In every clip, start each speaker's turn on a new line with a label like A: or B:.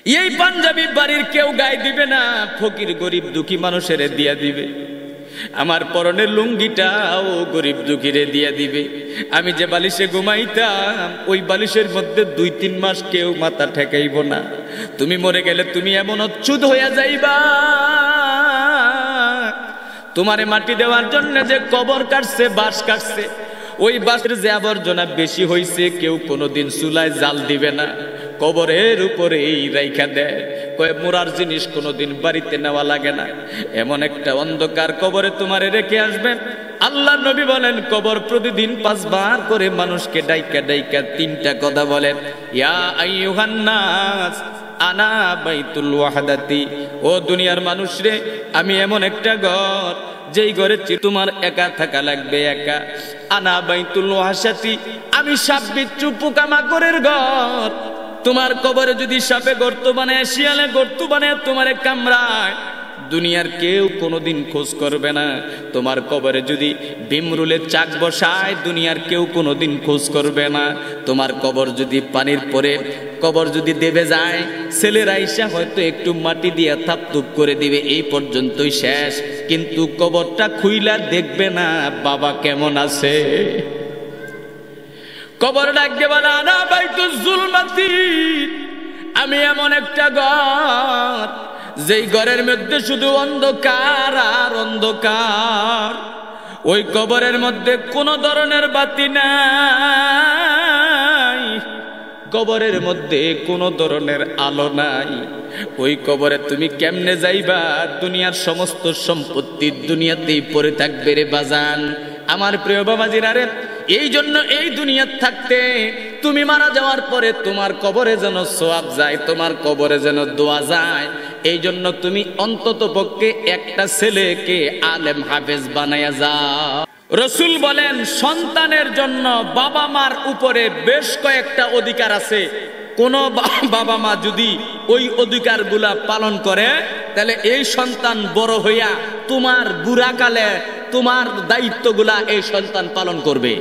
A: এই পাঞ্জাবি বাড়ির কেউ গায়ে দিবে না, ফকির গরিব দুঃখী মানুষের দিয়া দিবে। আমার পরনের লুঙ্গিটাও গরিব দুঃখীরে দিয়া দিবে। আমি যে বালিশে ঘুমাইতাম ওই বালিশের মধ্যে 2-3 মাস কেউ মাথা ঠেকাইব না। তুমি মরে গেলে তুমি এমন অচ্ছুত হইয়া যাইবা, তোমারে মাটি দেওয়ার জন্য যে কবর কাটছে, বাঁশ কাটছে, ওই বাঁশের যে আবর্জনা বেশি হইছে কেউ কোনোদিন চুলায় জাল দিবে না, কবরের উপরেই রাইখা দেয়। কয় মোরার জিনিস কোনোদিন বাড়িতে নেওয়া লাগে না। এমন একটা অন্ধকার কবরে তোমারে রেখে আসবেন। আল্লাহ নবী বলেন কবর প্রতিদিন 5 বার করে মানুষকে ডাইকা ডাইকা 3টা কথা বলেন, ইয়া আইয়ুহান নাস আনা বাইতুল ওয়াহদাতি, ও দুনিয়ার মানুষ রে, আমি এমন একটা ঘর যেই ঘরে তোমার একা থাকা লাগবে, একা। আনা বাইতুল ওয়াহশাতি, আমি সাপ বিচ্ছু পোকামাকড়ের ঘর। তোমার কবরে যদি সাপে গর্ত বানায়, শিয়ালে গর্ত বানায় তোমারে কামড়ায়, দুনিয়ার কেউ কোনোদিন খোঁজ করবে না। তোমার কবরে যদি বিমরুলে চাক বসায়, দুনিয়ার কেউ কোনোদিন খোঁজ করবে না। তোমার কবর যদি পানির পরে কবর যদি দেবে যায়, ছেলেরা আইসা হয়তো একটু মাটি দিয়ে থাপথুপ করে দিবে, এই পর্যন্তই শেষ। কিন্তু কবরটা খুইলা দেখবে না বাবা কেমন আছে। কবর ডাকবে বলে আনা বাইতুল জুলমাতি, আমি এমন একটা ঘর যেই ঘরের মধ্যে শুধু অন্ধকার আর অন্ধকার। ওই কবরের মধ্যে কোনো ধরনের বাতি নাই, কবরের মধ্যে কোনো ধরনের আলো নাই। ওই কবরে তুমি কেমনে যাইবা? দুনিয়ার সমস্ত সম্পত্তি দুনিয়াতেই পড়ে থাকবে রে বাজান। আমার প্রিয় বাবাজিরা রে, এই জন্য এই দুনিয়াতে থাকতে তুমি মারা যাওয়ার পরে তোমার কবরে যেন সওয়াব যায়, তোমার কবরে যেন দোয়া যায়, এই জন্য তুমি অন্তত পক্ষে একটা ছেলেকে আলেম হাফেজ বানায়া যাও। রাসূল বলেন সন্তানের জন্য বাবা মার উপরে বেশ কয়েকটা অধিকার আছে। কোন বাবা মা যদি ওই অধিকারগুলা পালন করে, তাহলে এই সন্তান বড় হইয়া তোমার বুড়াকালে তোমার দায়িত্বগুলা এই সন্তান পালন করবে।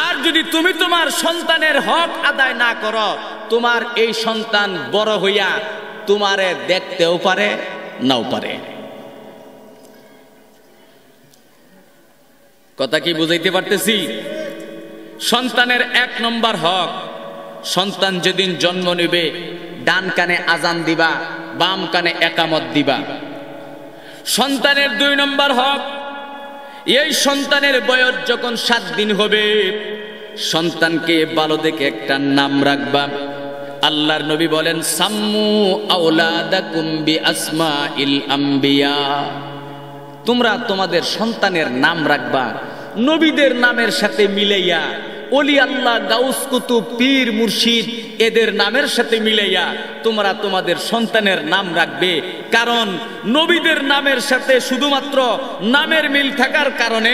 A: আর যদি তুমি তোমার সন্তানের হক আদায় না করো, তোমার এই সন্তান বড় হইয়া তোমারে দেখতেও পারে নাও পারে। কথা কি বুঝাইতে পারতেছি? সন্তানের 1 নম্বর হক, সন্তান যেদিন জন্ম নেবে ডান কানে আজান দিবা, বাম কানে একামত দিবা। সন্তানের 2 নম্বর হক, এই সন্তানের বয়স যখন 7 দিন হবে, সন্তানকে ভালো দেখে একটা নাম রাখবা। আল্লাহর নবী বলেন সাম্মু আওলাদাকুম বিআসমাইল আম্বিয়া, তোমরা তোমাদের সন্তানের নাম রাখবা নবীদের নামের সাথে মিলাইয়া। ওলি আল্লাহ, গাউস কুতুব, পীর মুর্শিদ এদের নামের সাথে মিলাইয়া তোমরা তোমাদের সন্তানের নাম রাখবে। কারণ নবীদের নামের সাথে শুধুমাত্র নামের মিল থাকার কারণে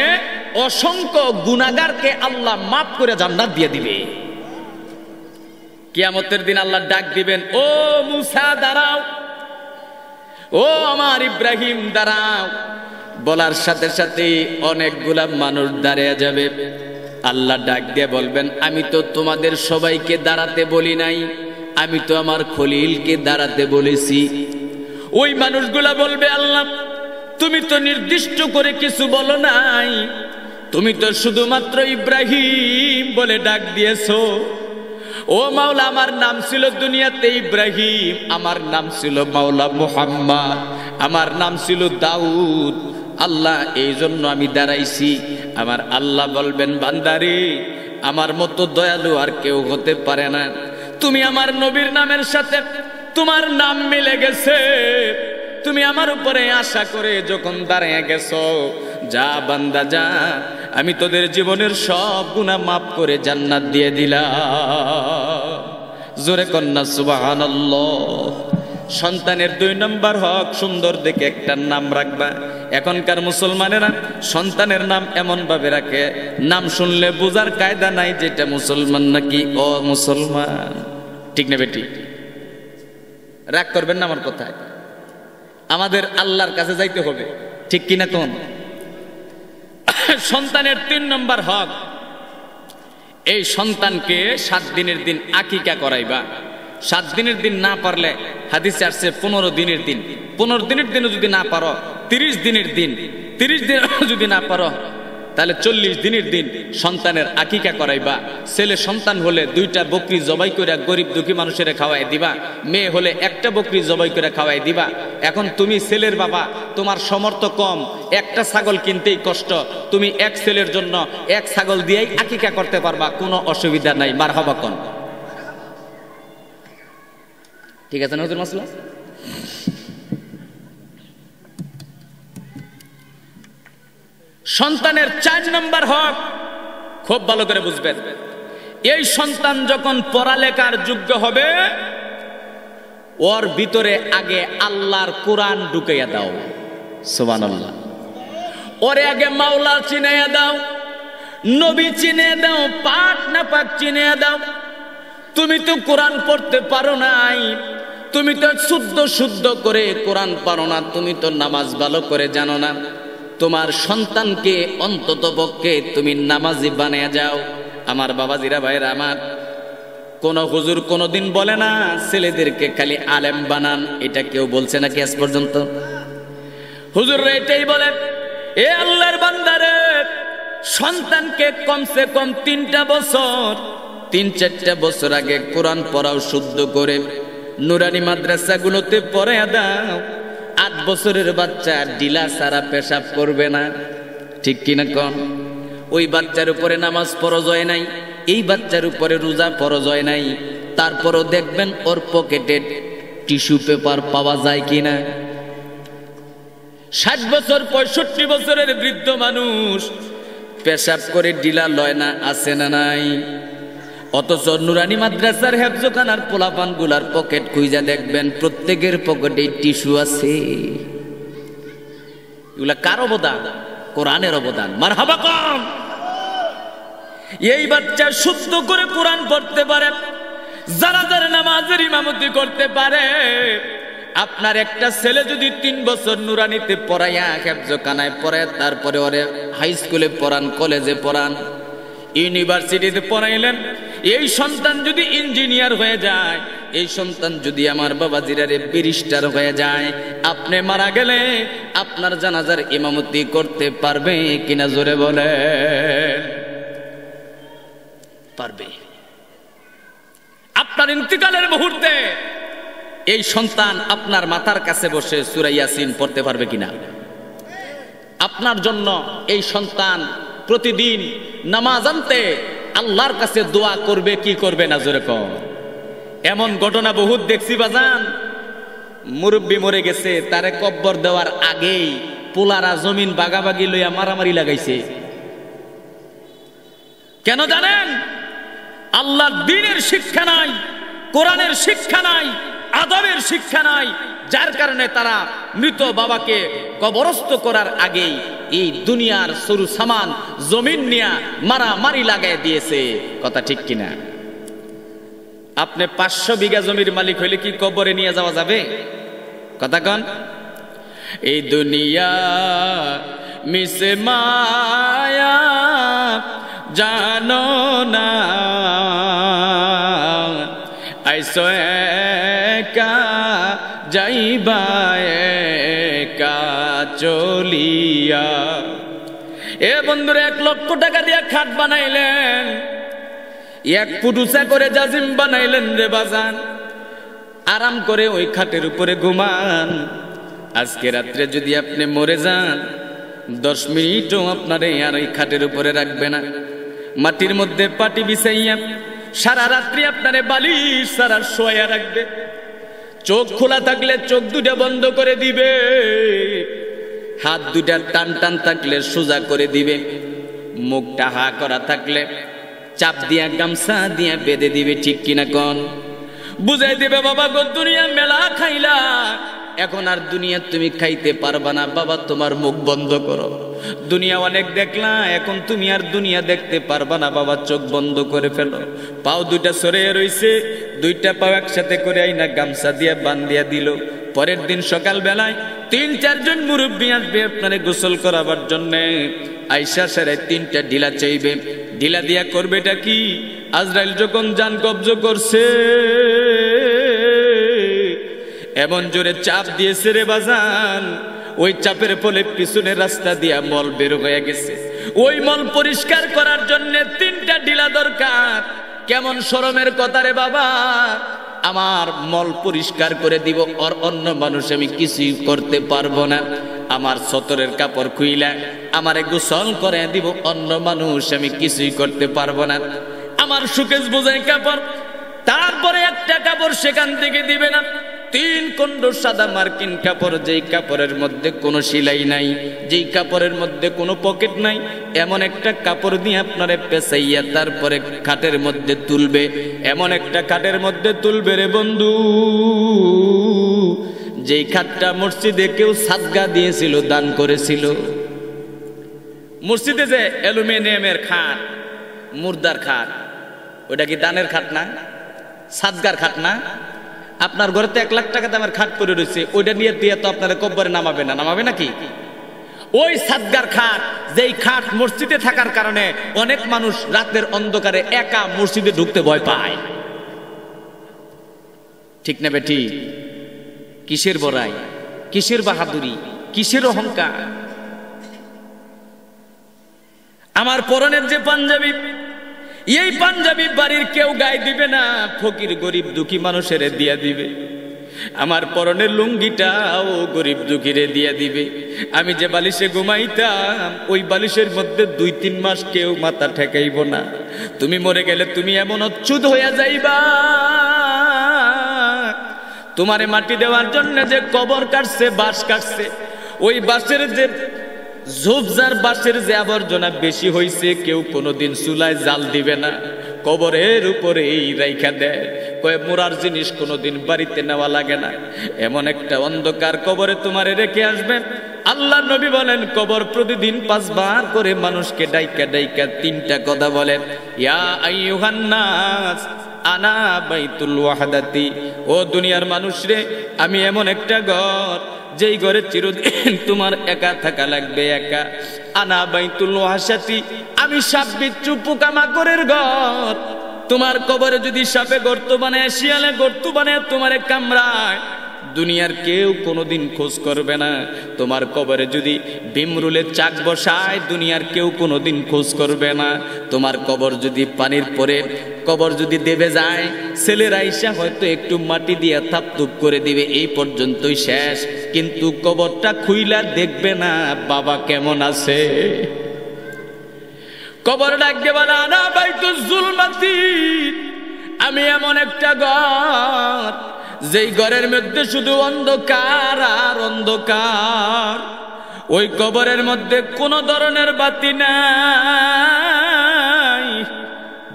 A: অসংখ্য গুনাহগারকে আল্লাহ মাফ করে জান্নাত দিয়ে দিবে। কিয়ামতের দিন আল্লাহ ডাক দিবেন, ও মুসা দাঁড়াও, ও আমার ইব্রাহিম দাঁড়াও। বলার সাথে সাথে অনেকগুলা মানুষ দাঁড়িয়ে যাবে। আল্লাহ ডাক দিয়ে বলবেন, আমি তো তোমাদের সবাইকে দাঁড়াতে বলি নাই, আমি তো আমার খলিলকে দাঁড়াতে বলেছি। ওই মানুষগুলা বলবে, আল্লাহ তুমি তো নির্দিষ্ট করে কিছু বলো নাই, তুমি তো শুধুমাত্র ইব্রাহিম বলে ডাক দিয়েছো। ও মাওলা, আমার নাম ছিল দুনিয়াতে ইব্রাহিম, আমার নাম ছিল মাওলা মুহাম্মদ, আমার নাম ছিল দাউদ। আল্লাহ এই জন্য আমি দাঁড়াইছি। আমার আল্লাহ বলবেন, বান্দারে আমার মতো দয়ালু আর কেউ হতে পারে না। তুমি আমার নবীর নামের সাথে তোমার নাম মিলে গেছে, তুমি আমার উপরে আশা করে যখন দাঁড়িয়ে গেছো, যা বান্দা যা, আমি তোদের জীবনের সব গুনাহ মাফ করে জান্নাত দিয়ে দিলাম। জোরে কন্যা সুবহানাল্লাহ। সন্তানের 2 নম্বর হক, সুন্দর দেখে একটা নাম রাখবা। এখনকার মুসলমানেরা সন্তানের নাম এমন ভাবে রাখে, নাম শুনলে বোঝার কায়দা নাই যেটা মুসলমান নাকি অমুসলমান। ঠিক না বেটি? রাগ করবেন না আমার কথায়। আমাদের আল্লাহর কাছে যাইতে হবে, ঠিক কিনা কোন? সন্তানের 3 নম্বর হক, এই সন্তানকে 7 দিনের দিন আকিকা করাইবা। 7 দিনের দিন না পারলে হাদিসে আসছে 15 দিনের দিন, 15 দিনের দিনও যদি না পারো 30 দিনের দিন, 30 দিন যদি না পারো তাহলে 40 দিনের দিন সন্তানের আকিকা করাইবা। ছেলে সন্তান হলে 2টা বকরি জবাই করে গরিব দুঃখী মানুষের খাওয়াই দিবা, মেয়ে হলে 1টা বকরি জবাই করে খাওয়াই দিবা। এখন তুমি ছেলের বাবা, তোমার সামর্থ্য কম, 1টা ছাগল কিনতেই কষ্ট, তুমি 1 ছেলের জন্য 1 ছাগল দিয়েই আকিকা করতে পারবা, কোনো অসুবিধা নাই। মারহাবা কোন, ঠিক আছে না হুজুর মাসলা? সন্তানের 4 নম্বর হক খুব ভালো করে বুঝবেন। এই সন্তান যখন পড়ালেখার যোগ্য হবে, ওর ভিতরে আগে আল্লাহর কোরআন ঢুকাইয়া দাও। সুবহানাল্লাহ। ওরে আগে মাওলা চিনাইয়া দাও, নবী চিনে দাও, পাক না পাক চিনে দাও। তুমি তো কোরআন পড়তে পারো নাই, তুমি তো শুদ্ধ করে কোরআন পারো না, তুমি তো নামাজ ভালো করে জানো না। তোমার সন্তানকে অন্তত পক্ষে তুমি নামাজি বানিয়ে যাও। আমার বাবাজিরা ভাইরা আমার, কোন হুজুর কোনদিন বলে না ছেলেদেরকে খালি আলেম বানান, এটা কেউ বলছে নাকি আজ পর্যন্ত? হুজুররা এটাই বলে, এ আল্লাহর বান্দারে, সন্তানকে কমসে কম 3টা বছর, 3-4টা বছর আগে কোরআন পড়াও শুদ্ধ করে নুরানি মাদ্রাসাগুলোতে পড়াইয়া দাও। 8 বছরের বাচ্চা ডিলা সারা পেশাব করবে না, ঠিক কিনা কোন? ওই বাচ্চার উপরে নামাজ ফরজ হয় নাই, এই বাচ্চার উপরে রোজা ফরজ হয় নাই, তারপরও দেখবেন ওর পকেটে টিস্যু পেপার পাওয়া যায় কিনা। 60 বছর 65 বছরের বৃদ্ধ মানুষ পেশাব করে ডিলা লয় না, আছে না নাই? অথচ নুরানি মাদ্রাসার হেফজখানার পোলাপান গুলার পকেট খুঁজা দেখবেন প্রত্যেকের পকেটে টিস্যু আছে। এগুলা কার অবদান? কোরআনের অবদান। মারহাবা কম। এই বাচ্চা শুদ্ধ করে কোরআন পড়তে পারে, যারা নামাজের ইমামতি করতে পারে। আপনার একটা ছেলে যদি 3 বছর নুরানিতে পড়াইয়া হেফজখানায় পড়ে, তারপরে ওরে হাই স্কুলে পড়ান, কলেজে পড়ান, ইউনিভার্সিটিতে পড়াইলেন, এই সন্তান যদি ইঞ্জিনিয়ার হয়ে যায়, এই সন্তান যদি আমার বাবাজিরারে ব্যারিস্টার হয়ে যায়, আপনি মারা গেলে আপনার জানাজার ইমামতি করতে পারবে কিনা জোরে বলে? পারবে। আপনার ইন্তিকালের মুহূর্তে এই সন্তান আপনার মাথার কাছে বসে সূরা ইয়াসিন পড়তে পারবে কিনা? আপনার জন্য এই সন্তান প্রতিদিন নামাজ আনতে আল্লাহর কাছে দোয়া করবে কি করবে না জোরে কও? এমন ঘটনা বহুত দেখছি বাজান। মুরব্বী মরে গেছে, তারে কব্বর দেওয়ার আগেই পোলারা জমিন বাগাবাগি লইয়া মারামারি লাগাইছে। কেন জানেন? আল্লাহর দ্বীনের শিক্ষা নাই, কোরআনের শিক্ষা নাই, আদবের শিক্ষা নাই, যার কারণে তারা মৃত বাবাকে কবরস্থ করার আগেই এই দুনিয়ার সরু সামান জমিন নিয়ে মারামারি লাগাই দিয়েছে। কথা ঠিক কিনা? আপনি 500 বিঘা জমির মালিক হইলে কি কবরে নিয়ে যাওয়া যাবে? কথা কন। এই দুনিয়া মিশে মায়া জানো না, আইসো একা যাইবা একা চলিয়া। এ বন্ধুরা, 1 লক্ষ টাকা দিয়ে খাট বানাইলেন, 1 ফুট উঁচা করে জাজিম বানাইলেন রে বাজান, আরাম করে ওই খাটের উপরে ঘুমান। আজকে রাত্রে যদি আপনি মরে যান, 10 মিনিটও আপনারে আর ওই খাটের উপরে রাখবে না। মাটির মধ্যে পাটি বিছাইয়া সারা রাত্রি আপনারে বালিশ সারা শোয়া রাখবে। চোখ খোলা থাকলে চোখ 2টা বন্ধ করে দিবে, হাত 2টা টান টান থাকলে সোজা করে দিবে, মুখটা হা করা থাকলে চাপ দিয়া গামছা দিয়া বেঁধে দিবে। ঠিক কিনা কোন? বুঝাই দিবে, বাবা গো দুনিয়া মেলা খাইলা, এখন আর দুনিয়া তুমি খাইতে পারবা না, বাবা তোমার মুখ বন্ধ করো। দুনিয়া অনেক দেখলা, এখন তুমি আর দুনিয়া দেখতে পারবা না, বাবা চোখ বন্ধ করে ফেলো। পাও 2টা সরে রইছে, 2টা পাও একসাথে করে আইনা গামছা দিয়া বান্ধিয়া দিল। পরের দিন সকাল বেলায় 3-4 জন মুরব্বী আসবে আপনারে গোসল করাবার জন্য। আইসা সাড়ে 3টা ঢিলা চাইবে, ঢিলা দিয়া করবেটা কি? আজরাইল যখন জান কবজ করছে এমন জোরে চাপ দিয়েছে রে বাজান, ওই চাপের ফলে পিছনের রাস্তা দিয়া মল বের হয়ে গেছে। ওই মল পরিষ্কার করার জন্য 3টা ডিলা দরকার। কেমন শরমের কথা রে বাবা, আমার মল পরিষ্কার করে দিব আর অন্য মানুষ আমি কিছুই করতে পারবো না। আমার সতরের কাপড় খুইলা আমারে গোসল করে দিব, অন্য মানুষ আমি কিছুই করতে পারবো না। আমার সুকেশ বোঝাই কাপড়, তারপরে একটা কাপড় সেখান থেকে দিবে না। 3 খণ্ড সাদা মার্কিন কাপড়, যেই কাপড়ের মধ্যে কোনো সেলাই নাই, যেই কাপড়ের মধ্যে কোনো পকেট নাই, এমন একটা কাপড় দিয়ে আপনারে পেঁচাইয়া তারপরে খাটের মধ্যে তুলবে। এমন একটা খাটের মধ্যে তুলবে রে বন্ধু, যেই খাটটা মসজিদে কেউ সাদগা দিয়েছিল, দান করেছিল। মসজিদে যে অ্যালুমিনিয়ামের খাট, মুর্দার খাট, ওটা কি দানের খাট না, সাদগার খাট না? আপনার ঘরে তো 1 লাখ টাকা দামের খাট পড়ে রয়েছে, ওইটা নিয়ে দিয়ে তো আপনারা কব্বরে নামাবে না, নামাবে নাকি? ওই সাদগার খাট, যেই খাট মসজিদে থাকার কারণে অনেক মানুষ রাতের অন্ধকারে একা মসজিদে ঢুকতে ভয় পায়। ঠিক না বেটি? কিসের বড়াই, কিসের বাহাদুরি, কিসের অহংকার? আমার পরনের যে পাঞ্জাবি, এই পাঞ্জাবি বাড়ির কেউ গায়ে দিবে না, ফকির গরিব দুঃখী মানুষের দিয়া দিবে। আমার পরনের লুঙ্গিটাও গরিব দুঃখীরে দিয়া দিবে। আমি যে বালিশে ঘুমাইতাম, ওই বালিশের মধ্যে 2-3 মাস কেউ মাথা ঠেকাইব না। তুমি মরে গেলে তুমি এমন অচ্যুত হইয়া যাইবা, তোমারে মাটি দেওয়ার জন্য যে কবর কাটছে, বাঁশ কাটছে, ওই বাঁশের যে ঝোপঝাড়, বাঁশের যে আবর্জনা বেশি হইছে, কেউ কোনোদিন চুলায় জাল দিবে না, কবরের উপরে এই রাইখা দেয়। কয়ে মোরার জিনিস কোনোদিন বাড়িতে নেওয়া লাগে না। এমন একটা অন্ধকার কবরে তোমারে রেখে আসবেন। আল্লাহ নবী বলেন, কবর প্রতিদিন 5 বার করে মানুষকে ডাইকা ডাইকা 3টা কথা বলেন, ইয়া আইয়ুহান নাস আনা বাইতুল ওয়াহদাতি, ও দুনিয়ার মানুষ রে, আমি এমন একটা ঘর, যেই ঘরে চিরদিন তোমার একা থাকা লাগবে, একা। আনা বাইতুল ওয়াহশাতি, আমি সাপ বিচ্ছু পোকামাকড়ের ঘর। তোমার কবরে যদি সাপে গর্ত বানায়, শিয়ালে গর্ত বানায় তোমারে কামড়ায়, দুনিয়ার কেউ কোনোদিন খোঁজ করবে না। তোমার কবরে যদি ভিমরুলের চাক বসায়, দুনিয়ার কেউ কোনোদিন খোঁজ করবে না। তোমার কবর যদি পানির পরে, কবর যদি দেবে যায়, ছেলেরা আইসা হয়তো একটু মাটি দিয়ে থাপথুপ করে দিবে, এই পর্যন্তই শেষ। কিন্তু কবরটা খুইলা দেখবে না বাবা কেমন আছে। কবর ডাকবে বলে, আনা বাইতুল জুলমাতি, আমি এমন একটা ঘর, যেই ঘরের মধ্যে শুধু অন্ধকার আর অন্ধকার। ওই কবরের মধ্যে কোনো ধরনের বাতি নাই,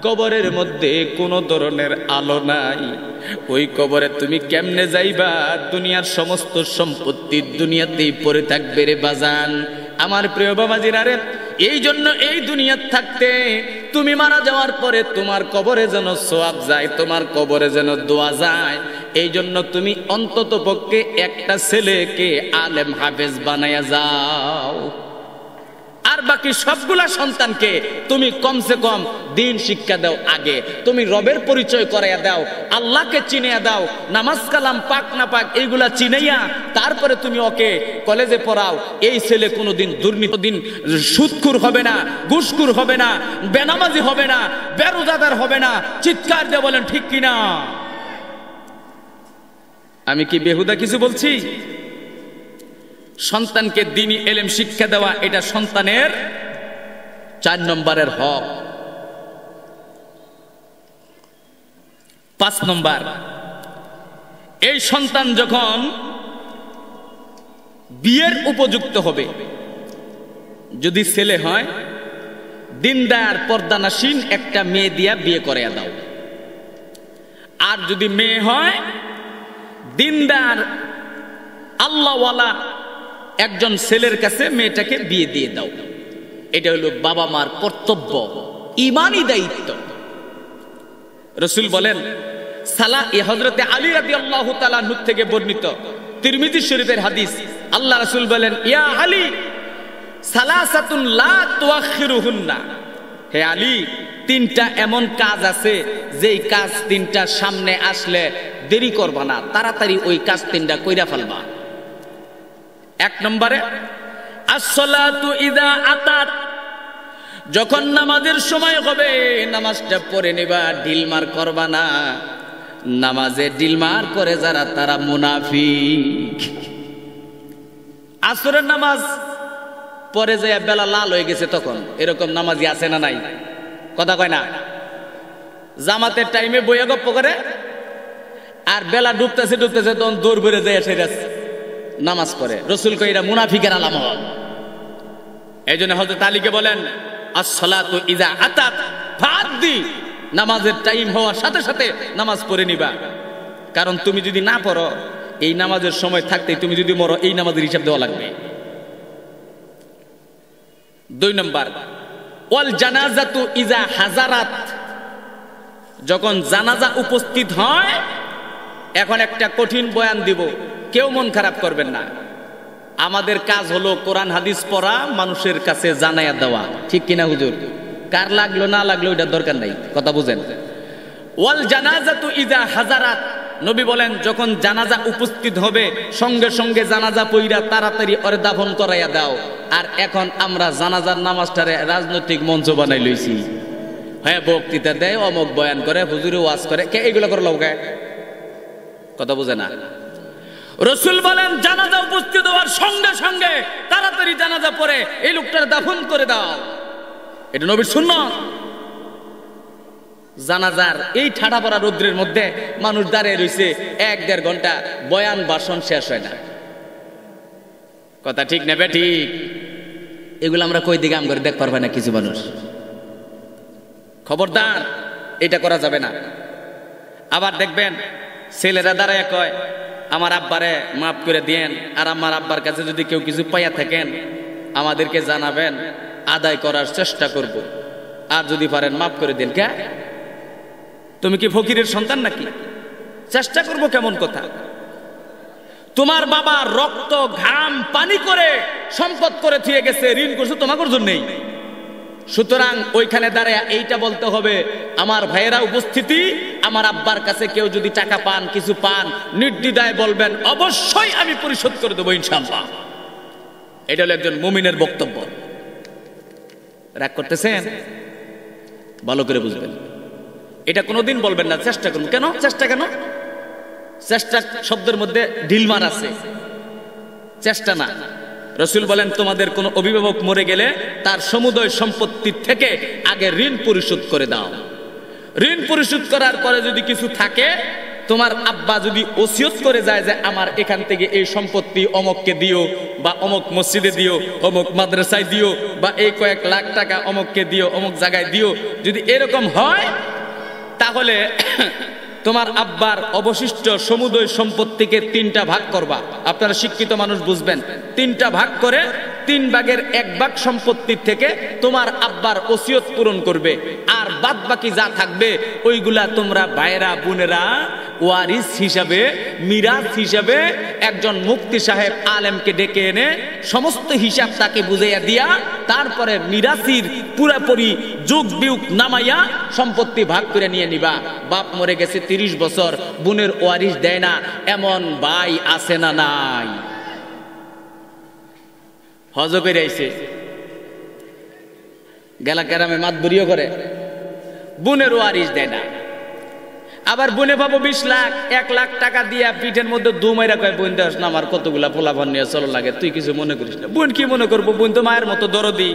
A: কবরের মধ্যে কোনো ধরনের আলো নাই। ওই কবরে তুমি কেমনে যাইবা? দুনিয়ার সমস্ত সম্পত্তি দুনিয়াতেই পড়ে থাকবে রে বাজান। আমার প্রিয় বাবাজিরা রে, এই জন্য এই দুনিয়ার থাকতে তুমি মারা যাওয়ার পরে তোমার কবরে যেন সওয়াব যায়, তোমার কবরে যেন দোয়া যায়, এই জন্য তুমি অন্তত পক্ষে একটা ছেলেকে আলেম হাফেজ বানায়া যাও। আর বাকি সবগুলা সন্তানকে তুমি কমসে কম দিন শিক্ষা দাও। আগে তুমি রবের পরিচয় করাইয়া দাও, আল্লাহকে চিনিয়া দাও, নামাজ কালাম পাক না পাক এইগুলা চিনাইয়া তারপরে তুমি ওকে কলেজে পড়াও। এই ছেলে কোনোদিন দুর্নীতি, দিন সুদখোর হবে না, ঘুষখোর হবে না, বেনামাজি হবে না, বেরোজাদার হবে না। চিৎকার দিয়ে বলেন ঠিক কিনা? আমি কি বেহুদা কিছু বলছি? সন্তানকে দ্বীনি ইলম শিক্ষা দেওয়া, এটা সন্তানের 4 নম্বরের হক। 5 নম্বর, এই সন্তান যখন বিয়ের উপযুক্ত হবে, যদি ছেলে হয় দিনদার পর্দানাসীন একটা মেয়ে দিয়া বিয়ে করাইয়া দাও। আর যদি মেয়ে হয় দিনদার আল্লাহওয়ালা একজন ছেলের কাছে মেয়েটাকে বিয়ে দিয়ে দাও। এটা হলো বাবা মার কর্তব্য, ঈমানি দায়িত্ব। রাসূল বলেন, সালা, এ হযরতে আলী রাদিয়াল্লাহু তাআলা আনহু থেকে বর্ণিত তিরমিজি শরীফের হাদিস। আল্লাহ রাসূল বলেন, ইয়া আলী সালাসাতুন লা তুআখিরুহুন্না, হে আলী, 3টা এমন কাজ আছে যেই কাজ 3টা সামনে আসলে দেরি করবা না, তাড়াতাড়ি ওই কাজ তিনটা কইরা ফেলবা। এক নম্বরে আসসালাতু ইযা আতাত, যখন নামাজের সময় হবে নামাজটা পড়ে নিবা, ঢিলমার করবা না। নামাজে ঢিলমার করে যারা তারা মুনাফিক। আসরের নামাজ পরে যায় বেলা লাল হয়ে গেছে, তখন এরকম নামাজি আছে না নাই? কথা কয় না? জামাতের টাইমে বইয়া গপ্প করে, আর বেলা ডুবতেছে ডুবতেছে তখন দৌড় বেড়ে যায় সেটা নামাজ পড়ে। রসুল কয় এরা মুনাফিকের আলামত। এই জন্য হযরত আলীকে বলেন আসসালাতু ইযা আতাত ফাদ্দি, নামাজের টাইম হওয়ার সাথে সাথে নামাজ পড়ে নিবা। কারণ তুমি যদি না পড়ো, এই নামাজের সময় থাকতে তুমি যদি মরো, এই নামাজের হিসাব দেওয়া লাগবে। 2 নম্বর ওয়াল জানাজাতু ইযা হাজারাত, যখন জানাজা উপস্থিত হয়। এখন একটা কঠিন বয়ান দিব, কেউ মন খারাপ করবেন না। আমাদের কাজ হলো কোরআন হাদিস পড়া, মানুষের কাছে জানাইয়া দেওয়া, ঠিক কিনা হুজুর? কার লাগলো না লাগলো এটা দরকার নাই, কথা বুঝেন। ওয়াল জানাজাতু ইযা হাজারাত, নবী বলেন যখন জানাজা উপস্থিত হবে সঙ্গে সঙ্গে জানাজা পইরা তাড়াতাড়ি ওরে দাফন করাইয়া দাও। আর এখন আমরা জানাজার নামাজটারে রাজনৈতিক মঞ্চ বানাই লইছি। হ্যাঁ, বক্তৃতা দেয়, অমুক বয়ান করে, হুজুরে ওয়াজ করে, কে এগুলো করলো? কথা বুঝে না। রসুল বলেন জানাজা উপস্থিত হওয়ার সঙ্গে সঙ্গে তাড়াতাড়ি জানাজা পড়ে এই লোকটার দাফন করে দাও। এটা নবীর সুন্নাত। জানাজার এই ঠাডা পড়া রৌদ্রের মধ্যে মানুষ দাঁড়িয়ে রয়েছে 1-1.5 ঘন্টা, বয়ান ভাষণ শেষ হয় না। কথা ঠিক নেবে ঠিক? এগুলো আমরা কই দিকে আম করে দেখ পারবে না কিছু মানুষ। খবরদার, এটা করা যাবে না। আবার দেখবেন ছেলেরা দাঁড়ায় কয় আমার আব্বারে মাফ করে দিয়েন, আর আমার আব্বার কাছে যদি কেউ কিছু পাইয়া থাকেন আমাদেরকে জানাবেন, আদায় করার চেষ্টা করব, আর যদি পারেন মাফ করে দিন। কে? তুমি কি ফকিরের সন্তান নাকি? চেষ্টা করব কেমন কথা? তোমার বাবা রক্ত ঘাম পানি করে সম্পদ করে থিয়ে গেছে, ঋণ করছে তোমার জন্যই। সুতরাং ওইখানে দাঁড়ায় এইটা বলতে হবে, আমার ভাইয়েরা উপস্থিতি, আমার আব্বার কাছে কেউ যদি টাকা পান, কিছু পান, নির্দ্বিধায় বলবেন, অবশ্যই আমি পরিশোধ করে দেবো ইনশাআল্লাহ। এটা হলো একজন মুমিনের বক্তব্য। রাগ করতেছেন? ভালো করে বুঝবেন, এটা কোনোদিন বলবেন না চেষ্টা করুন। কেন চেষ্টা? কেন চেষ্টা শব্দের মধ্যে ঢিলমার আছে, চেষ্টা না। রসুল বলেন তোমাদের কোন অভিভাবক মরে গেলে তার সমুদয় সম্পত্তির থেকে আগে ঋণ পরিশোধ করে দাও। ঋণ পরিশোধ করার পরে যদি কিছু থাকে, তোমার আব্বা যদি ওসিয়ত করে যায় যে আমার এখান থেকে এই সম্পত্তি অমুককে দিও, বা অমুক মসজিদে দিও, অমুক মাদ্রাসায় দিও, বা এই কয়েক লাখ টাকা অমুককে দিও, অমুক জায়গায় দিও, যদি এরকম হয় তাহলে তোমার আব্বার অবশিষ্ট সমুদয় সম্পত্তিকে 3টা ভাগ করবা। আপনারা শিক্ষিত মানুষ বুঝবেন, 3টা ভাগ করে 3 ভাগের 1 ভাগ সম্পত্তির থেকে তোমার আব্বার ওসিয়ত পূরণ করবে। আর বাদ বাকি যা থাকবে ওইগুলা তোমরা ভাইরা বোনেরা ওয়ারিস হিসাবে, মিরাজ হিসাবে একজন মুফতি সাহেব আলেমকে ডেকে এনে সমস্ত হিসাব তাকে বুঝাইয়া দিয়া, তারপরে মিরাসির পুরাপুরি যোগ বিয়োগ নামাইয়া সম্পত্তি ভাগ করে নিয়ে নিবা। বাপ মরে গেছে 30 বছর, বোনের ওয়ারিস দেয় না, এমন ভাই আছে না নাই? হজ করে আইছে, গেলা কেরামে মাতবুরিও করে, বোনের ওয়ারিস দেয় না। আবার বোনে পাবো 20 লাখ, 1 লাখ টাকা দিয়া পিঠের মধ্যে দুমাইরা কয় বোন দেওয়াস না, আমার কতগুলা পোলাপান নিয়ে চলো লাগে, তুই কিছু মনে করিস না। বোন কি মনে করবো? বোন তো মায়ের মতো দরদি।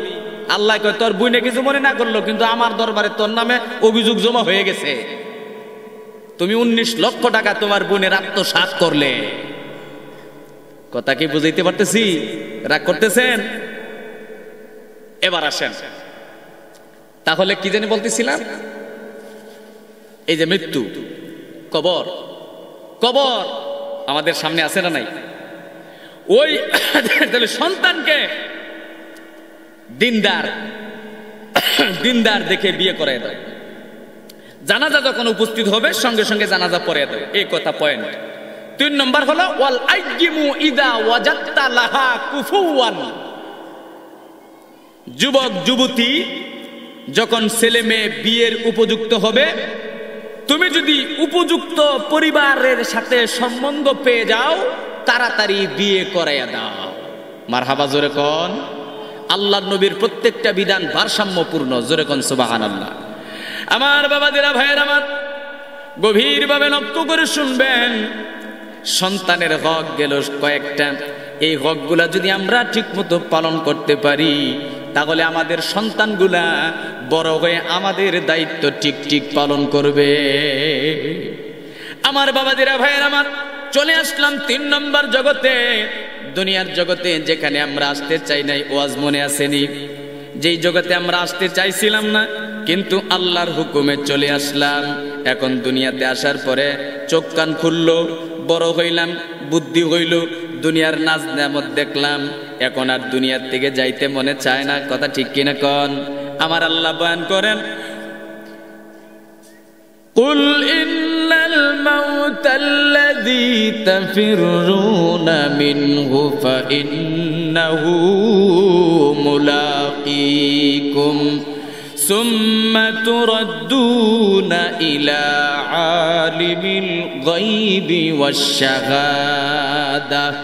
A: আল্লাহ কয় তোর বোনে কিছু মনে না করলো, কিন্তু আমার দরবারে তোর নামে অভিযোগ জমা হয়ে গেছে। তুমি 19 লক্ষ টাকা তোমার বোনের আত্মসাৎ করলে। কথা কি বুঝাইতে পারতেছি? রাগ করতেছেন? এবার আসেন, তাহলে কি জানি বলতেছিলাম? এই যে মৃত্যু, কবর, কবর আমাদের সামনে আছে না নাই? ওই সন্তানকে দিনদার দিনদার দেখে বিয়ে করায় দেয়। জানাজা যখন উপস্থিত হবে সঙ্গে সঙ্গে জানাজা পড়ে দেয়। এই কথা পয়েন্ট। 3 নম্বর হলো ওয়াল আইয়িমু ইদা ওয়াজাত্তা লাহা কুফুয়ান, যুবক যুবতী যখন ছেলে মেয়ে বিয়ের উপযুক্ত হবে তুমি যদি উপযুক্ত পরিবারের সাথে সম্বন্ধ পেয়ে যাও, তাড়াতাড়ি বিয়ে করাইয়া দাও। মারহাবা, জোরে কোন। আল্লাহর নবীর প্রত্যেকটা বিধান ভারসাম্যপূর্ণ, জোরে কোন সুবহানাল্লাহ। আমার বাবাদেরা, ভাইয়ের আমার, গভীরভাবে লক্ষ্য করে শুনবেন। সন্তানের হক গেল কয়েকটা, এই হকগুলা যদি আমরা ঠিকমতো পালন করতে পারি, তাহলে আমাদের সন্তানগুলা বড় হয়ে আমাদের দায়িত্ব ঠিক ঠিক পালন করবে। আমার বাবাদেরা, ভাইয়ের আমার, চলে আসলাম 3 নম্বর জগতে, দুনিয়ার জগতে, যেখানে আমরা আসতে চাই নাই। ওয়াজ মনে আসেনি? যেই জগতে আমরা আসতে চাইছিলাম না, কিন্তু আল্লাহর হুকুমে চলে আসলাম। এখন দুনিয়াতে আসার পরে চোখ কান খুললো, বড় হইলাম, বুদ্ধি হইল, দুনিয়ার নাজ নেয়ামত দেখলাম, এখন আর দুনিয়ার থেকে যাইতে মনে চায় না। কথা ঠিক কিনা কন? আমার আল্লাহ বয়ান করেন, কুল ইন্নাল মাউতাল্লাযী তাফিররুনা মিনহু ফাইন্নাহু মুলাকীকুম সুম্মা তুরাদ্দুনা ইলা আলিমিল গায়বি ওয়াশ শাহাদাহ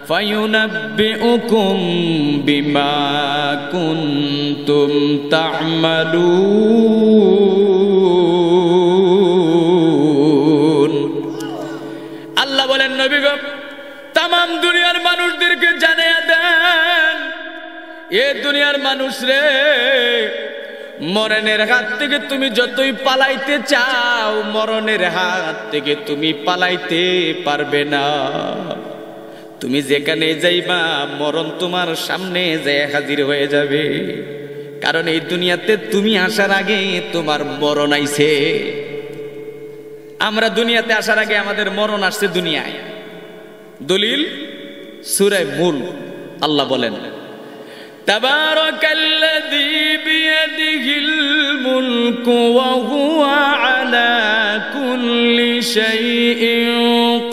A: ফায়ুনাব্বিউকুম বিমা কুনতুম তা'মালুন। আল্লাহ বলেন, নবী গো, তামাম দুনিয়ার মানুষদেরকে জানিয়ে দেন, এ দুনিয়ার মানুষ রে, মরণের হাত থেকে তুমি যতই পালাইতে চাও, মরণের হাত থেকে তুমি পালাইতে পারবে না। তুমি যেখানে যাইবা, মরণ তোমার সামনে যায় হাজির হয়ে যাবে। কারণ এই দুনিয়াতে তুমি আসার আগে তোমার মরণ আইছে। আমরা দুনিয়াতে আসার আগে আমাদের মরণ আসছে দুনিয়ায়। দলিল সূরা মুলক, আল্লাহ বলেন, তাবারাকাল্লাযী বিয়াদিহিল মুলকু ওয়া হুয়া আলা কুল্লি শাইইন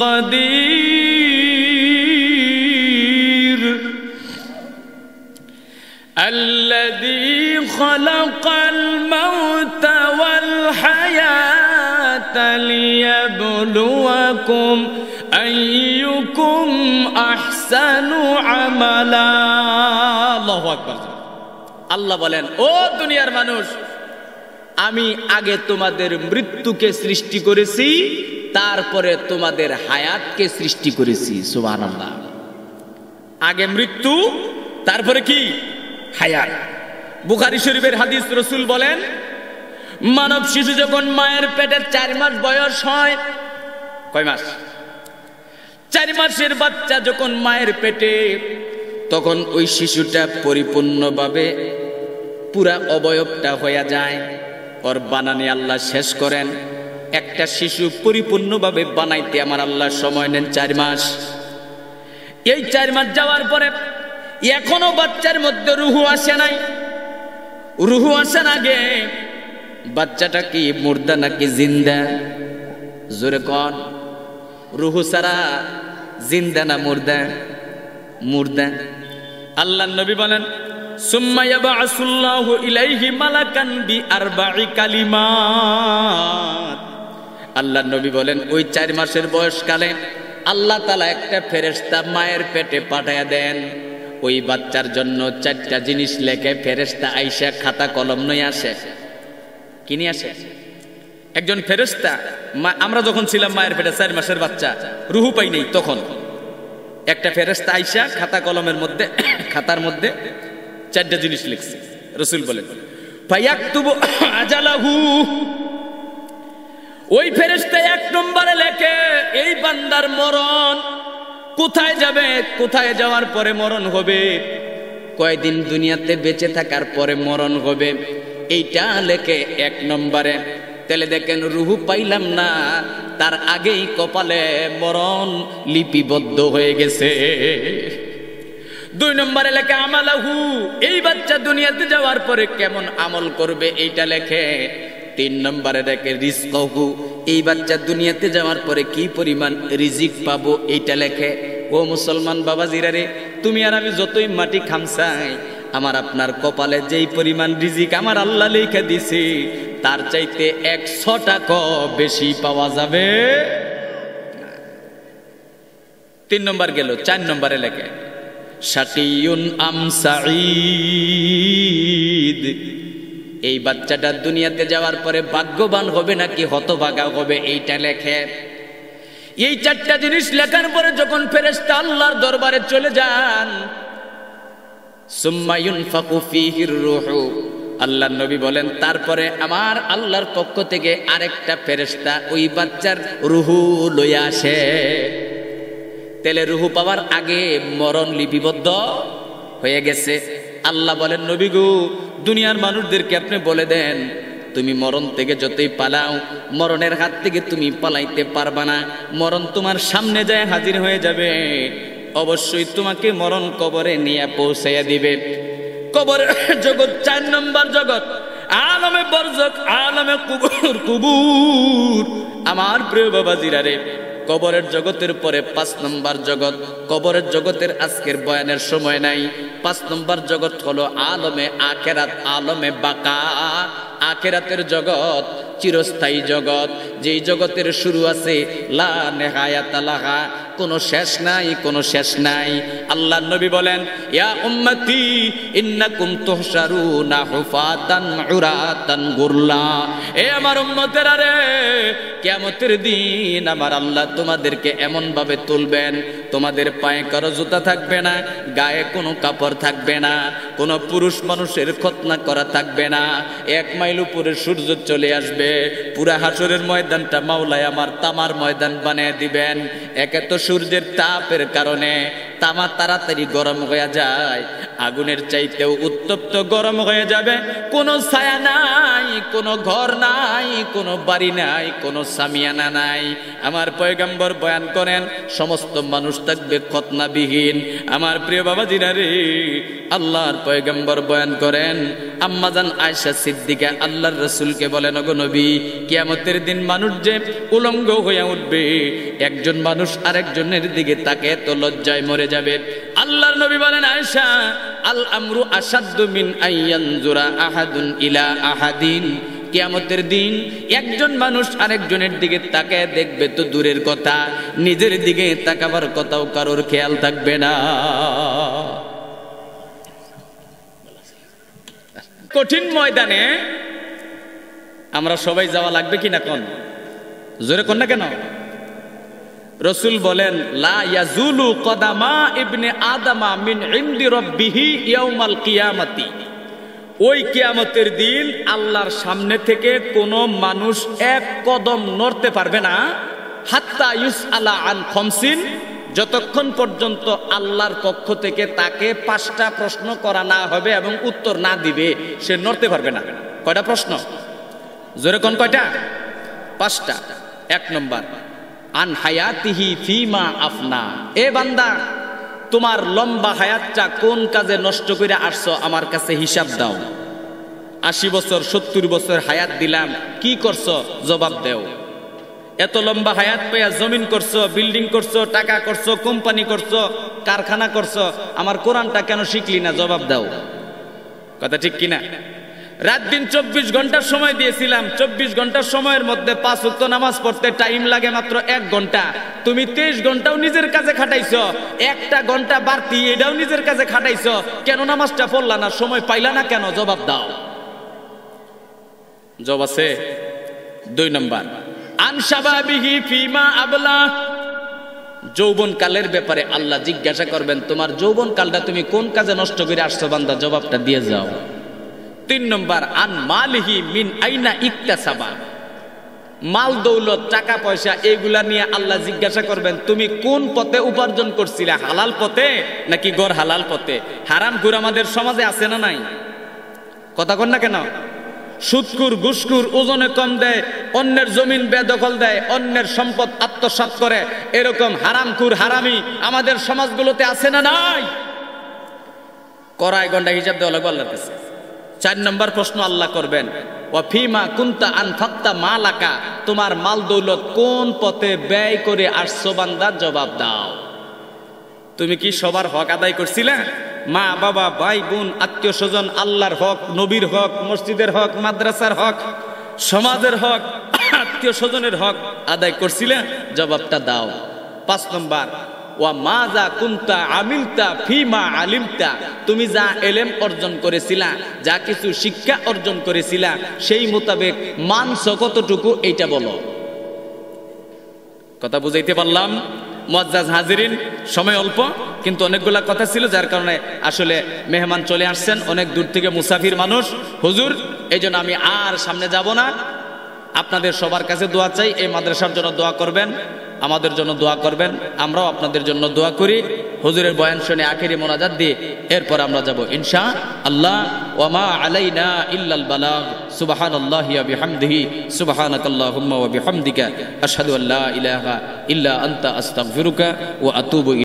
A: কাদির আল্লাযী খালাকাল মাউতা ওয়াল হায়াতা লিয়াবলুয়াকুম আইয়ুকুম আহসানু আমালা। আল্লাহু আকবার। আল্লাহ বলেন, ও দুনিয়ার মানুষ, আমি আগে তোমাদের মৃত্যুকে সৃষ্টি করেছি, তারপরে তোমাদের হায়াতকে সৃষ্টি করেছি। সুবহানাল্লাহ। আগে মৃত্যু, তারপরে কি? হায়াত। বুখারী শরীফের হাদিস, রাসূল বলেন, মানব শিশু যখন মায়ের পেটে 4 মাস বয়স হয়, কয় মাস? 4 মাসের বাচ্চা যখন মায়ের পেটে, তখন ওই শিশুটা পরিপূর্ণভাবে পুরা অবয়বটা হয়ে যায়। ওর বানানি আল্লাহ শেষ করেন। একটা শিশু পরিপূর্ণভাবে বানাইতে আমার আল্লাহ সময় নেন 4 মাস। এই 4 মাস যাওয়ার পরে এখনো বাচ্চার মধ্যে রুহু আসে নাই। রুহু আসার আগে বাচ্চাটা কি মুর্দা নাকি জিন্দা? জোরে কন। রুহু ছাড়া জিন্দা না মুর্দা? মুর্দা। আল্লাহর নবী বলেন, সুম্মা ইয়াবআসুল্লাহু ইলাইহি মালাকান বিআরবা'i কালিমাত। আল্লাহর নবী বলেন, ওই 4 মাসের বয়সকালে আল্লাহ তাআলা একটা ফেরেশতা মায়ের পেটে পাঠায়া দেন। ওই বাচ্চার জন্য 4টা জিনিস লেখে ফেরেশতা আইসা খাতা কলম নিয়ে আসে। কি নিয়ে আসে? একজন ফেরেশতা, আমরা যখন ছিলাম মায়ের পেটে 4 মাসের বাচ্চা, রুহু পাই নাই, তখন একটা ফেরেশতা আইসা খাতা কলমের মধ্যে, খাতার মধ্যে 4টা জিনিস লিখছে। রাসূল বলেন, ফায়াকতুবু আজালাহু। ওই ফেরেশতা 1 নম্বরে লেখে এই বান্দার মরণ, কোথায় যাবে, কোথায় যাওয়ার পরে মরণ হবে, কয়দিন দুনিয়াতে বেঁচে থাকার পরে মরণ হবে, এইটা লেখে 1 নম্বরে। তাহলে দেখেন, রুহু পাইলাম না, তার আগেই কপালে মরণ লিপিবদ্ধ হয়ে গেছে। 2 নম্বরে লেখে আমালাহু, এই বাচ্চা দুনিয়াতে যাওয়ার পরে কেমন আমল করবে, এইটা লেখে। 3 নম্বরে লেখে রিজকাহু, এই বাচ্চা দুনিয়াতে যাওয়ার পরে কি পরিমাণ রিজিক পাবো, এইটা লেখে। ও মুসলমান বাবাজিরা রে, তুমি আর আমি যতই মাটি খামসাই, আমার আপনার কপালে যেই পরিমাণ রিজিক আমার আল্লাহ লিখে দিছে তার চাইতে 100 টাকা বেশি পাওয়া যাবে। 3 নম্বর গেল, 4 নম্বরে লেখে শাকিউন আম সাঈদ। এই বাচ্চাটা দুনিয়াতে যাওয়ার পরে ভাগ্যবান হবে নাকি হতভাগা হবে এইটা লেখে। এই 4টা জিনিস লেখার পরে যখন ফেরেশতা আল্লাহর দরবারে চলে যান, সুম্মা ইউনফাকু ফীহির রূহু, আল্লাহর নবী বলেন তারপরে আমার আল্লাহর পক্ষ থেকে আরেকটা ফেরেশতা ওই বাচ্চার রূহু লইয়া আসে। তেলে রূহু পাওয়ার আগে মরণ লিপিবদ্ধ হয়ে গেছে। আল্লাহ বলেন নবী গো, দুনিয়ার মানুষদেরকে আপনি বলে দেন তুমি মরণ থেকে যতই পালাও, মরণের হাত থেকে তুমি পালাইতে পারবা না। মরণ তোমার সামনে যায় হাজির হয়ে যাবে, অবশ্যই তোমাকে মরণ কবরে নিয়ে পৌঁছাইয়া দিবে। কবরের জগৎ 4 নম্বর জগৎ, আলমে বরজখ, আলমে কুবুর। আমার প্রিয় বাবাজিরা রে, কবরের জগতের পরে 5 নম্বর জগৎ। কবরের জগতের আজকের বয়ানের সময় নাই। 5 নম্বর জগৎ হলো আলমে আখেরাত, আলমে বাকা। আখেরাতের জগৎ চিরস্থায়ী জগৎ, যেই জগতের শুরু আছে লা নেহায়াতা লাহা, কোনো শেষ নাই, কোনো শেষ নাই। আল্লাহর নবী বলেন ইয়া উম্মতি ইন্নাকুম তুহশারুনা হুফাতান উরাতান গুরলা। এ আমার উম্মতেরা রে, কিয়ামতের দিন আমার আল্লাহ তোমাদেরকে এমন ভাবে তুলবেন, তোমাদের পায়ে কারো জুতা থাকবে না, গায়ে কোনো কাপড় থাকবে না, কোনো পুরুষ মানুষের খতনা করা থাকবে না। 1 মাইল উপরে সূর্য চলে আসবে, পুরা হাসরের ময়দানটা মাওলায় আমার তামার ময়দান বানিয়ে দিবেন। একে তো সূর্যের তাপের কারণে তামা তাড়াতাড়ি গরম হয়ে যায়, আগুনের চাইতেও উত্তপ্ত গরম হয়ে যাবে। কোনো ছায়া নাই, কোনো ঘর নাই, কোনো বাড়ি নাই, কোনো সামিয়ানা নাই। আমার পয়গম্বর বয়ান করেন সমস্ত মানুষ থাকবে খতনাবিহীন। আমার প্রিয় বাবাজিরা রে, আল্লাহর পয়গম্বর বয়ান করেন আম্মাজান আয়েশা সিদ্দিকা আল্লাহর রাসূলকে বলেন ওগো নবী, কিয়ামতের দিন মানুষ যে উলঙ্গ হয়ে উঠবে, একজন মানুষ আরেকজনের দিকে তাকে তো লজ্জায় মরে যাবে। আল্লাহর নবী বলেন আয়েশা, আল আমরু আশাদ্দু মিন আইয়ানজুরা আহাদুন ইলা আহাদিন। কিয়ামতের দিন একজন মানুষ আরেকজনের দিকে তাকায় দেখবে তো দূরের কথা, নিজের দিকে তাকাবার কথাও কারোর খেয়াল থাকবে না। কঠিন ময়দানে আমরা সবাই যাওয়া লাগবে কিনা কোন? জোরে কোন না কেন? রাসূল বলেন লা ইয়াজুলু কদামা ইবনে আদামা মিন ইনদি রাব্বিহি ইয়াউমাল কিয়ামাতি। ওই কিয়ামতের দিন আল্লাহর সামনে থেকে কোনো মানুষ 1 কদম নড়তে পারবে না, হাত্তা ইউসআলা আন খামসিন, যতক্ষণ পর্যন্ত আল্লাহর পক্ষ থেকে তাকে 5টা প্রশ্ন করা না হবে এবং উত্তর না দিবে সে নড়তে পারবে না। কয়টা প্রশ্ন? জোরে কোন কয়টা? 5টা। 1 নম্বর আন হায়াতিহি ফিমা আফনা। এ বান্দা, তোমার লম্বা হায়াতটা কোন কাজে নষ্ট করে আসছো আমার কাছে হিসাব দাও। 80 বছর 70 বছর হায়াত দিলাম, কি করছো জবাব দাও। এত লম্বা হায়াত পেয়ে জমিন করছো, বিল্ডিং করছো, টাকা করছো, কোম্পানি করছো, কারখানা করছো, আমার কোরআনটা কেন শিখলি না জবাব দাও। কথা ঠিক কিনা? রাত দিন 24 ঘন্টার সময় দিয়েছিলাম, 24 ঘন্টার সময়ের মধ্যে 5 ওয়াক্ত নামাজ পড়তে টাইম লাগে মাত্র 1 ঘন্টা। তুমি 23 ঘন্টাও নিজের কাছে খাটাইছো, 1টা ঘন্টা বাড়তি এটাও নিজের কাছে খাটাইছো, কেন নামাজটা পড়লা না? সময় পাইলা না কেন? জবাব দাও। জবাব আছে। 2 নম্বর আন শাবাবিহি ফিমা আবলা। যৌবন কালের ব্যাপারে আল্লাহ জিজ্ঞাসা করবেন, তোমার যৌবন কালটা তুমি কোন কাজে নষ্ট করে আসছো বান্দা, জবাবটা দিয়ে যাও। 3 নম্বর আন মালিহি মিন আইনা ইকতাসাবা। মাল দৌলত, টাকা পয়সা এগুলা নিয়ে আল্লাহ জিজ্ঞাসা করবেন, তুমি কোন পথে উপার্জন করছিলে, হালাল পথে নাকি গর হালাল পথে? হারাম ঘুর আমাদের সমাজে আছে না নাই? কথা কন না কেন? সুদখুর, ঘুষখুর, ওজনে কম দেয়, অন্যের জমিন বেদখল দেয়, অন্যের সম্পদ আত্মসাৎ করে, এরকম হারামখুর হারামি আমাদের সমাজগুলোতে আছে না নাই? কড়াই গন্ডা হিসাব দেওয়া লাগবে আল্লাহর কাছে। 4 নম্বর প্রশ্ন আল্লাহ করবেন, ওয়াফিমা কুনতা আনফাক্তা মালাকা। তোমার মাল দৌলত কোন পথে ব্যয় করে আসছো বান্দা, জবাব দাও। তুমি কি সবার হক আদায় করছিলে? মা বাবা ভাই বোন আত্মীয় স্বজন, আল্লাহর হক, নবীর হক, মসজিদের হক, মাদ্রাসার হক, সমাজের হক, আত্মীয় স্বজনের হক আদায় করছিলে? জবাবটা দাও। 5 নম্বর, ওয়া মাজা কুনতা আমিলতা ফিমা আলিমতা, তুমি যা এলেম অর্জন করেছিলা, যা কিছু শিক্ষা অর্জন করেছিলা, সেই মোতাবেক মানছো কতটুকু এইটা বলো। কথা বুঝাইতে পারলাম? মুআজ্জাজ হাজিরিন, সময় অল্প কিন্তু অনেকগুলা কথা ছিল, যার কারণে আসলে মেহমান চলে আসছেন, অনেক দূর থেকে মুসাফির মানুষ হুজুর, এই জন্য আমি আর সামনে যাব না। আপনাদের সবার কাছে দোয়া চাই, এই মাদ্রাসার জন্য দোয়া করবেন, আমাদের জন্য দোয়া করবেন, আমরাও আপনাদের জন্য দোয়া করি। হুজুরের বয়ান শুনে আখেরি মোনাজাত দিয়ে এরপর আমরা যাব ইনশাআল্লাহ। ওয়া মা আলাইনা ইল্লাল বালাগ। সুবহানাল্লাহি ওয়া বিহামদিহি, সুবহানাকাল্লাহুম্মা ওয়া বিহামদিকা, আশহাদু আল্লা ইলাহা ইল্লা আনতা, আস্তাগফিরুকা ওয়া আতুবু